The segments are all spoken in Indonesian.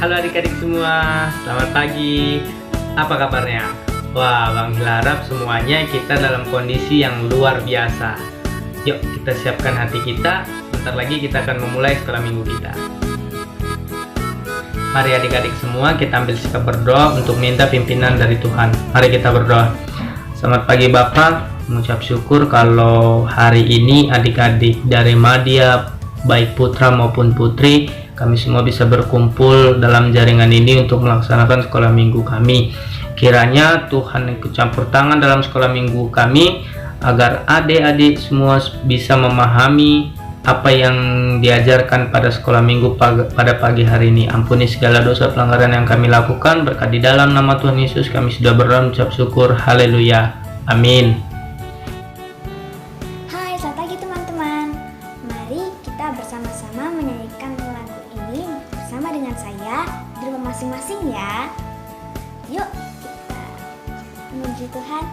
Halo adik-adik semua, selamat pagi. Apa kabarnya? Wah, Bang Hil harap semuanya kita dalam kondisi yang luar biasa. Yuk kita siapkan hati kita, bentar lagi kita akan memulai sekolah minggu kita. Mari adik-adik semua kita ambil sikap berdoa untuk minta pimpinan dari Tuhan. Mari kita berdoa. Selamat pagi Bapak, mengucap syukur kalau hari ini adik-adik dari Madya, baik putra maupun putri, kami semua bisa berkumpul dalam jaringan ini untuk melaksanakan sekolah minggu kami. Kiranya Tuhan ikut campur tangan dalam sekolah minggu kami, agar adik-adik semua bisa memahami apa yang diajarkan pada sekolah minggu pada pagi hari ini. Ampuni segala dosa pelanggaran yang kami lakukan, berkat di dalam nama Tuhan Yesus kami sudah berdoa mengucap syukur. Haleluya. Amin. Hai, selamat pagi teman-teman. Mari kita bersama-sama menyanyikan lagu ini bersama dengan saya di rumah masing-masing ya. Yuk kita memuji Tuhan.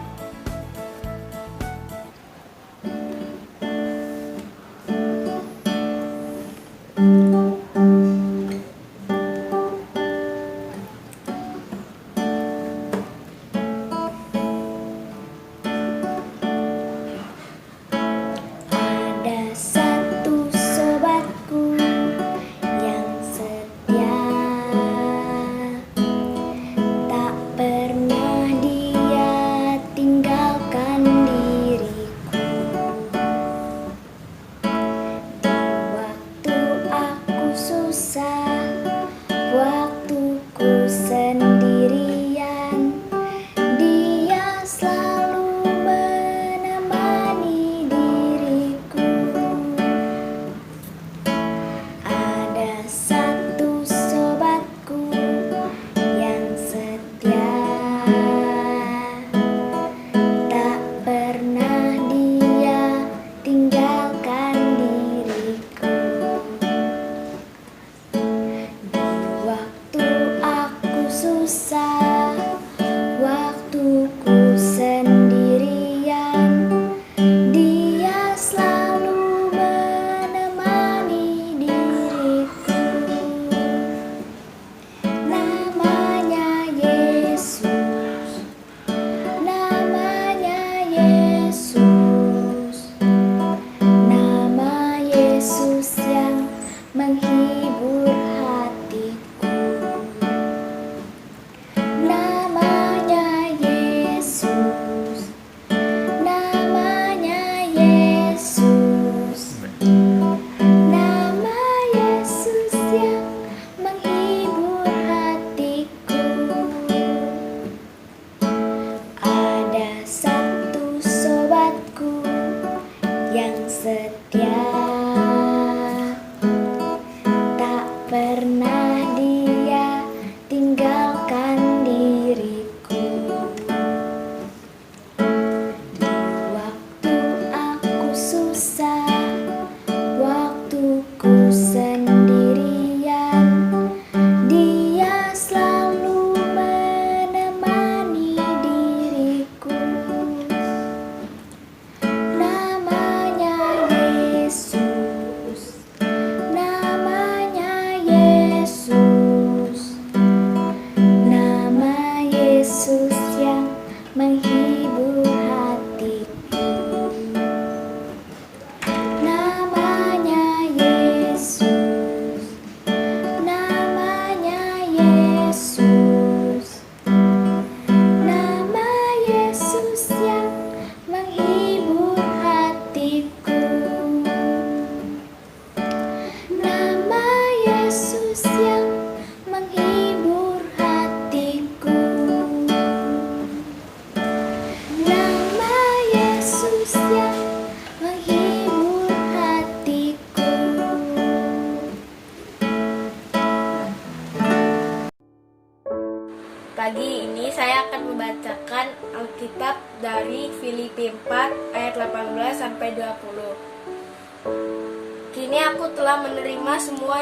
Pagi ini saya akan membacakan Alkitab dari Filipi 4 ayat 18 sampai 20. Kini aku telah menerima semua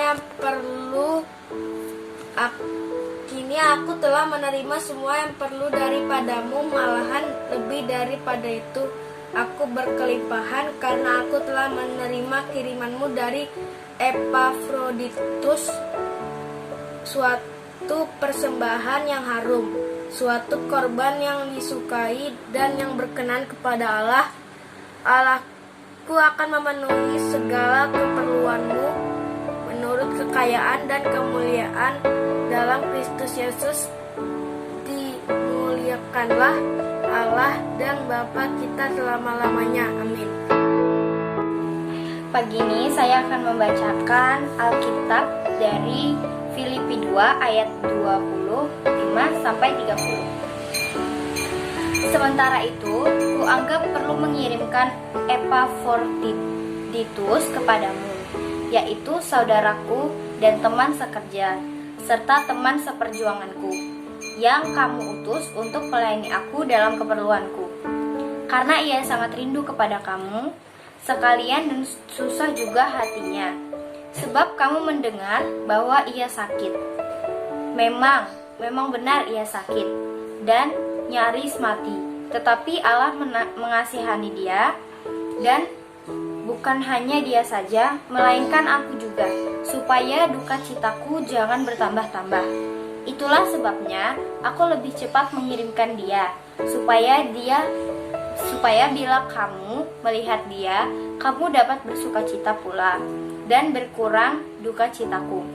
yang perlu daripadamu, malahan lebih daripada itu aku berkelimpahan, karena aku telah menerima kirimanmu dari Epafroditus, suatu persembahan yang harum, suatu korban yang disukai dan yang berkenan kepada Allah. Allahku akan memenuhi segala keperluanmu menurut kekayaan dan kemuliaan dalam Kristus Yesus. Dimuliakanlah Allah dan Bapa kita selama-lamanya. Amin. Pagi ini saya akan membacakan Alkitab dari Filipi 2 ayat 25 sampai 30. Sementara itu, kuanggap perlu mengirimkan Epafroditus kepadamu, yaitu saudaraku dan teman sekerja, serta teman seperjuanganku, yang kamu utus untuk melayani aku dalam keperluanku. Karena ia sangat rindu kepada kamu, sekalian dan susah juga hatinya, sebab kamu mendengar bahwa ia sakit. Memang benar ia sakit dan nyaris mati, tetapi Allah mengasihani dia, dan bukan hanya dia saja, melainkan aku juga, supaya duka citaku jangan bertambah-tambah. Itulah sebabnya aku lebih cepat mengirimkan dia, supaya bila kamu melihat dia, kamu dapat bersuka cita pula, dan berkurang duka citaku.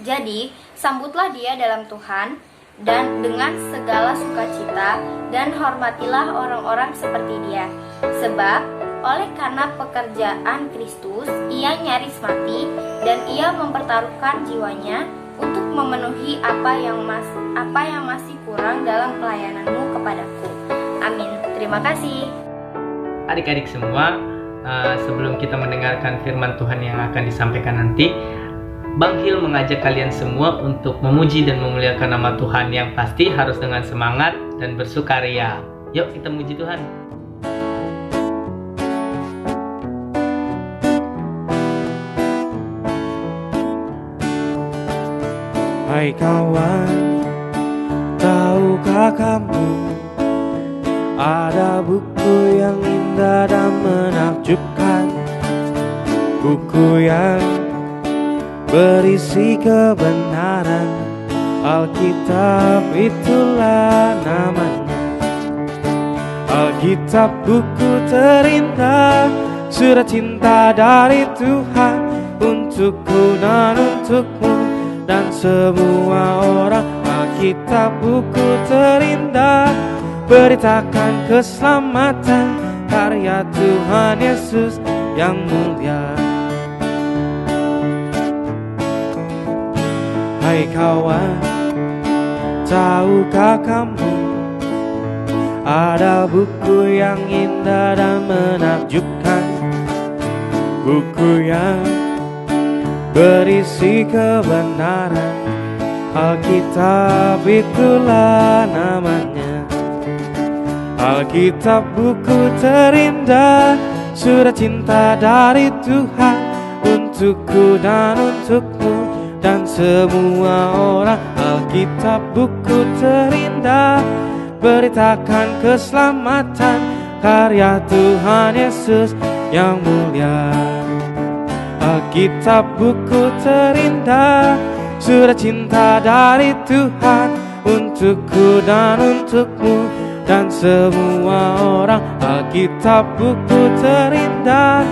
Jadi, sambutlah dia dalam Tuhan, dan dengan segala sukacita, dan hormatilah orang-orang seperti dia. Sebab, oleh karena pekerjaan Kristus, ia nyaris mati, dan ia mempertaruhkan jiwanya untuk memenuhi apa yang masih kurang dalam pelayananmu kepadaku. Amin. Terima kasih. Adik-adik semua, sebelum kita mendengarkan firman Tuhan yang akan disampaikan nanti, Bang Hil mengajak kalian semua untuk memuji dan memuliakan nama Tuhan, yang pasti harus dengan semangat dan bersukaria. Yuk kita muji Tuhan. Hai kawan, tahukah kamu ada buku yang indah dan menakjubkan, buku yang berisi kebenaran. Alkitab itulah namanya. Alkitab buku terindah, surat cinta dari Tuhan untukku dan untukmu dan semua orang. Alkitab buku terindah, beritakan keselamatan, karya Tuhan Yesus yang mulia. Hai kawan, tahukah kamu ada buku yang indah dan menakjubkan, buku yang berisi kebenaran. Alkitab itulah namanya. Alkitab buku terindah, surat cinta dari Tuhan untukku dan untukmu dan semua orang. Alkitab buku terindah, beritakan keselamatan, karya Tuhan Yesus yang mulia. Alkitab buku terindah, surat cinta dari Tuhan untukku dan untukmu dan semua orang. Alkitab buku terindah,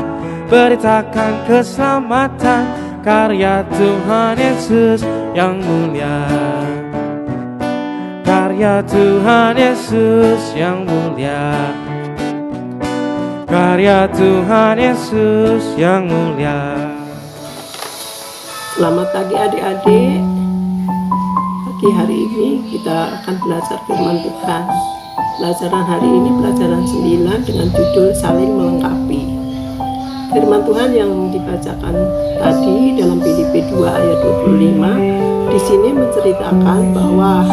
beritakan keselamatan, karya Tuhan Yesus yang mulia. Karya Tuhan Yesus yang mulia. Karya Tuhan Yesus yang mulia. Selamat pagi adik-adik. Pagi hari ini kita akan belajar firman Tuhan. Pelajaran hari ini pelajaran 9 dengan judul saling melengkapi. Firman Tuhan yang dibacakan tadi dalam Filipi 2 ayat 25 di sini menceritakan bahwa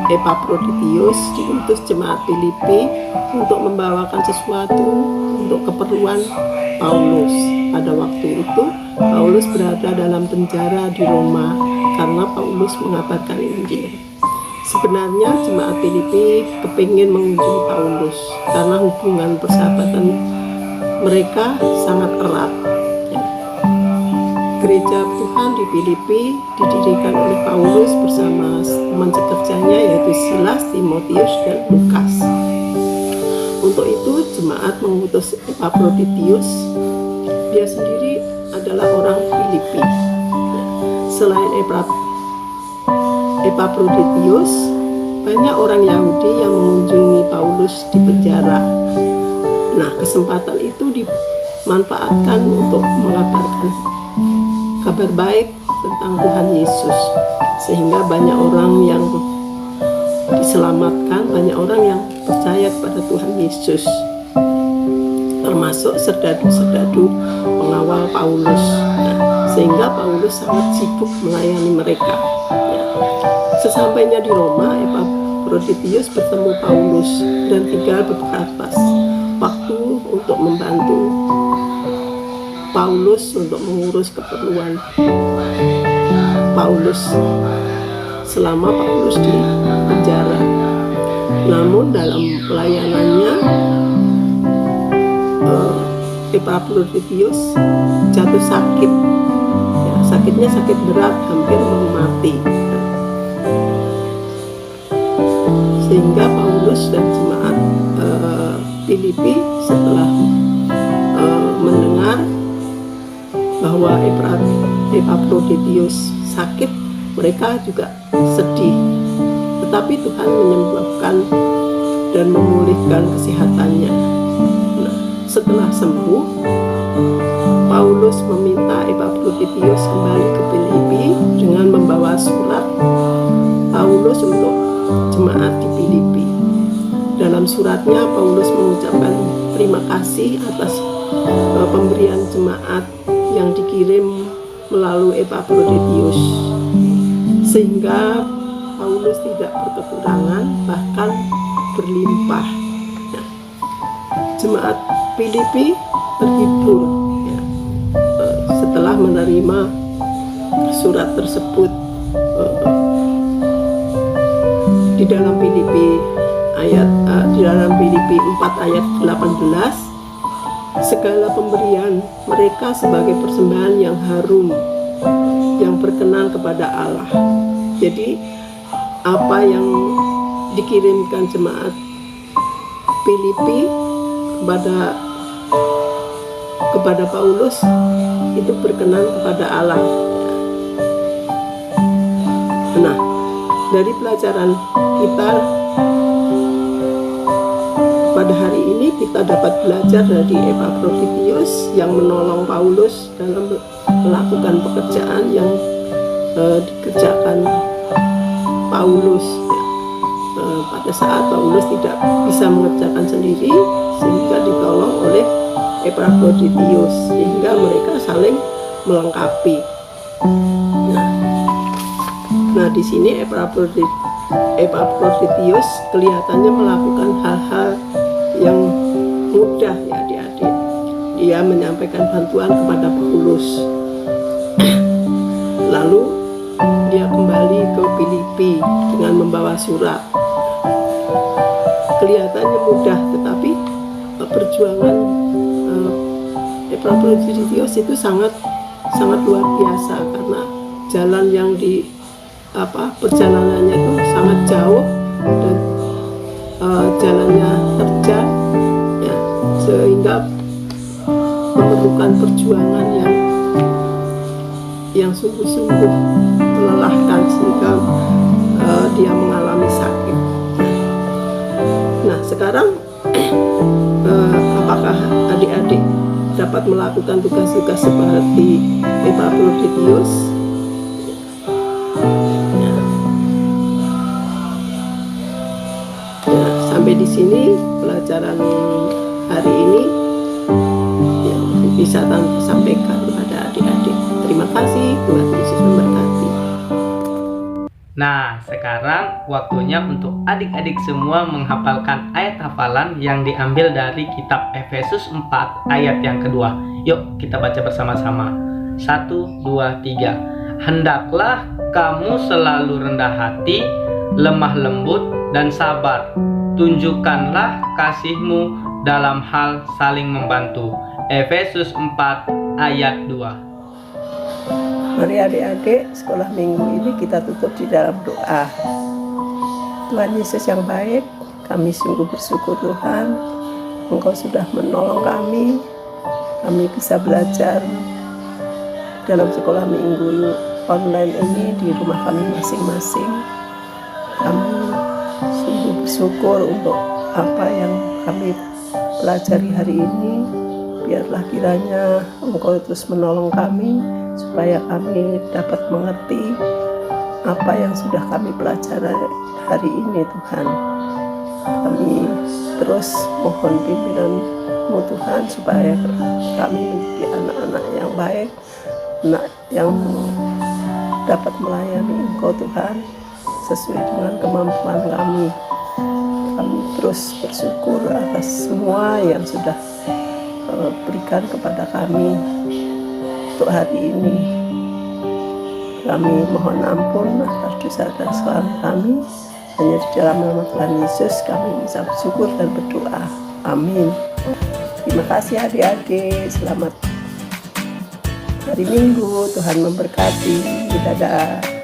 Epafroditus diutus jemaat Filipi untuk membawakan sesuatu untuk keperluan Paulus. Pada waktu itu Paulus berada dalam penjara di Roma karena Paulus mengabarkan Injil. Sebenarnya jemaat Filipi kepingin mengunjungi Paulus karena hubungan persahabatan mereka sangat erat. Gereja Tuhan di Filipi didirikan oleh Paulus bersama teman sekerjanya yaitu Silas, Timotius, dan Lukas. Untuk itu jemaat mengutus Epaphroditus. Dia sendiri adalah orang Filipi. Selain Epaphroditus, banyak orang Yahudi yang mengunjungi Paulus di penjara. Nah, kesempatan itu dimanfaatkan untuk mengabarkan kabar baik tentang Tuhan Yesus, sehingga banyak orang yang diselamatkan, banyak orang yang percaya kepada Tuhan Yesus, termasuk serdadu-serdadu pengawal Paulus. Nah, sehingga Paulus sangat sibuk melayani mereka. Sesampainya di Roma, Epaphroditus bertemu Paulus dan tinggal beberapa waktu untuk membantu Paulus untuk mengurus keperluan Paulus selama Paulus di penjara. Namun dalam pelayanannya Epaphroditus jatuh sakit. Ya, sakitnya sakit berat, hampir mau mati. Sehingga Paulus dan jemaat Filipi setelah mendengar bahwa Epaphroditus sakit, mereka juga sedih. Tetapi Tuhan menyembuhkan dan memulihkan kesehatannya. Nah, setelah sembuh, Paulus meminta Epaphroditus kembali ke Filipi dengan membawa surat Paulus untuk jemaat di Filipi. Dalam suratnya Paulus mengucapkan terima kasih atas pemberian jemaat yang dikirim melalui Epaphroditus, sehingga Paulus tidak berkekurangan, bahkan berlimpah. Nah, jemaat Filipi terhibur ya, setelah menerima surat tersebut. Di dalam Filipi 4 ayat 18, segala pemberian mereka sebagai persembahan yang harum, yang berkenan kepada Allah. Jadi apa yang dikirimkan jemaat Filipi kepada Paulus itu berkenan kepada Allah. Nah, dari pelajaran kita pada hari ini, kita dapat belajar dari Epaphroditus yang menolong Paulus dalam melakukan pekerjaan yang dikerjakan Paulus. Pada saat Paulus tidak bisa mengerjakan sendiri, sehingga ditolong oleh Epaphroditus, sehingga mereka saling melengkapi. Nah, di sini Epaphroditus kelihatannya melakukan hal-hal yang mudah ya adik-adik. Dia menyampaikan bantuan kepada Paulus. Lalu dia kembali ke Filipi dengan membawa surat. Kelihatannya mudah, tetapi perjuangan Epaphroditus itu sangat luar biasa, karena jalan yang perjalanannya itu sangat jauh dan jalannya terjal ya, sehingga memerlukan perjuangan yang sungguh-sungguh melelahkan, sehingga dia mengalami sakit. Nah, sekarang apakah adik-adik dapat melakukan tugas-tugas seperti Epaphroditus? Sampai di sini pelajaran hari ini yang bisa Tante sampaikan kepada adik-adik. Terima kasih, Tuhan Yesus memberkati. Nah, sekarang waktunya untuk adik-adik semua menghafalkan ayat hafalan yang diambil dari kitab Efesus 4 ayat yang kedua. Yuk kita baca bersama-sama. 1, 2, 3. Hendaklah kamu selalu rendah hati, lemah lembut, dan sabar. Tunjukkanlah kasihmu dalam hal saling membantu. Efesus 4 ayat 2. Mari adik-adik, sekolah minggu ini kita tutup di dalam doa. Tuhan Yesus yang baik, kami sungguh bersyukur Tuhan, Engkau sudah menolong kami bisa belajar dalam sekolah minggu online ini di rumah kami masing-masing. Kami sungguh bersyukur untuk apa yang kami pelajari hari ini. Biarlah kiranya Engkau terus menolong kami supaya kami dapat mengerti apa yang sudah kami pelajari hari ini Tuhan. Kami terus mohon pimpinan-Mu Tuhan supaya kami menjadi anak-anak yang baik, anak yang dapat melayani Engkau Tuhan sesuai dengan kemampuan kami. Kami terus bersyukur atas semua yang sudah berikan kepada kami untuk hari ini. Kami mohon ampun atas dosa dan kesalahan kami. Hanya di dalam nama Tuhan Yesus kami bisa bersyukur dan berdoa. Amin. Terima kasih adik-adik. Selamat hari Minggu. Tuhan memberkati. Dadah.